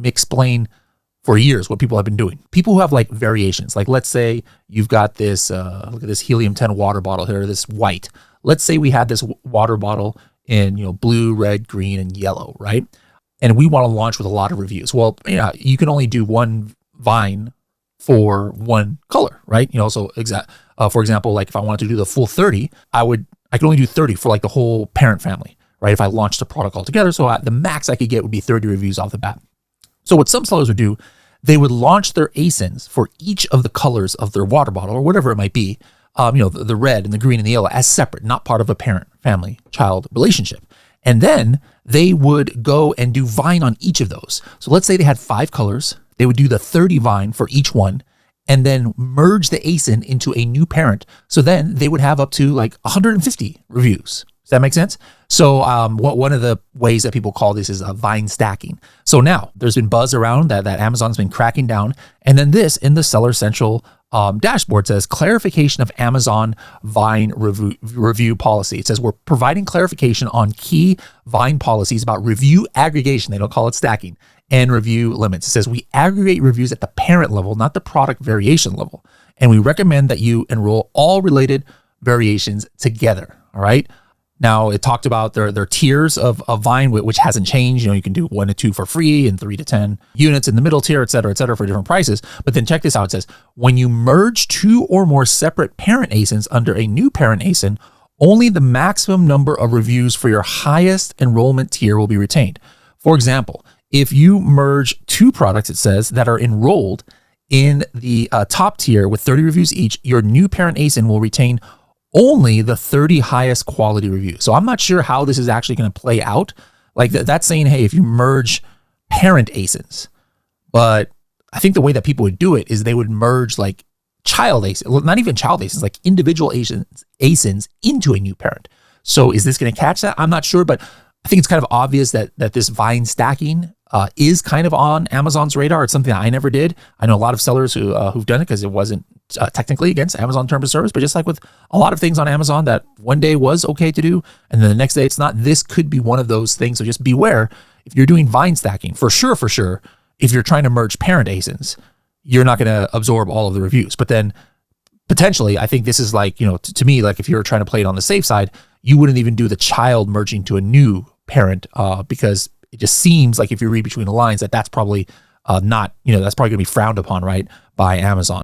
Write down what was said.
explain for years what people have been doing. People who have like variations, like let's say you've got this, look at this Helium 10 water bottle here, this white. Let's say we had this water bottle in, blue, red, green, and yellow, right? And we want to launch with a lot of reviews. Well, yeah, you can only do one vine for one color, right? So for example, like if I wanted to do the full 30, I can only do 30 for like the whole parent family, right? If I launched the product altogether. So the max I could get would be 30 reviews off the bat. So what some sellers would do, they would launch their ASINs for each of the colors of their water bottle or whatever it might be, the red and the green and the yellow as separate, not part of a parent, family, child relationship. And then they would go and do vine on each of those. So let's say they had 5 colors. They would do the 30 vine for each one and then merge the ASIN into a new parent. So then they would have up to like 150 reviews. Does that make sense? So one of the ways that people call this is vine stacking. So now there's been buzz around that Amazon's been cracking down. And then this in the Seller Central dashboard says clarification of Amazon Vine review policy. It says we're providing clarification on key Vine policies about review aggregation. They don't call it stacking, and review limits. It says we aggregate reviews at the parent level, not the product variation level. And we recommend that you enroll all related variations together. All right. Now it talked about their tiers of Vine, which hasn't changed. You can do 1 to 2 for free and 3 to 10 units in the middle tier, et cetera, for different prices. But then check this out. It says when you merge 2 or more separate parent ASINs under a new parent ASIN, only the maximum number of reviews for your highest enrollment tier will be retained. For example, if you merge 2 products, it says, that are enrolled in the top tier with 30 reviews each, your new parent ASIN will retain only the 30 highest quality reviews. So I'm not sure how this is actually going to play out. Like that's saying, hey, if you merge parent ASINs, but I think the way that people would do it is they would merge like child ASINs, well, not even child ASINs, like individual ASINs into a new parent. So is this going to catch that? I'm not sure, but I think it's kind of obvious that this Vine stacking is kind of on Amazon's radar. It's something that I never did. I know a lot of sellers who've done it because it wasn't technically against Amazon terms of service, but just like with a lot of things on Amazon that one day was okay to do, and then the next day it's not. This could be one of those things. So just beware if you're doing Vine stacking. For sure, if you're trying to merge parent ASINs, you're not going to absorb all of the reviews. But then potentially, I think this is like, to me, like if you're trying to play it on the safe side, you wouldn't even do the child merging to a new parent because it just seems like if you read between the lines that's probably not, that's probably going to be frowned upon, right, by Amazon.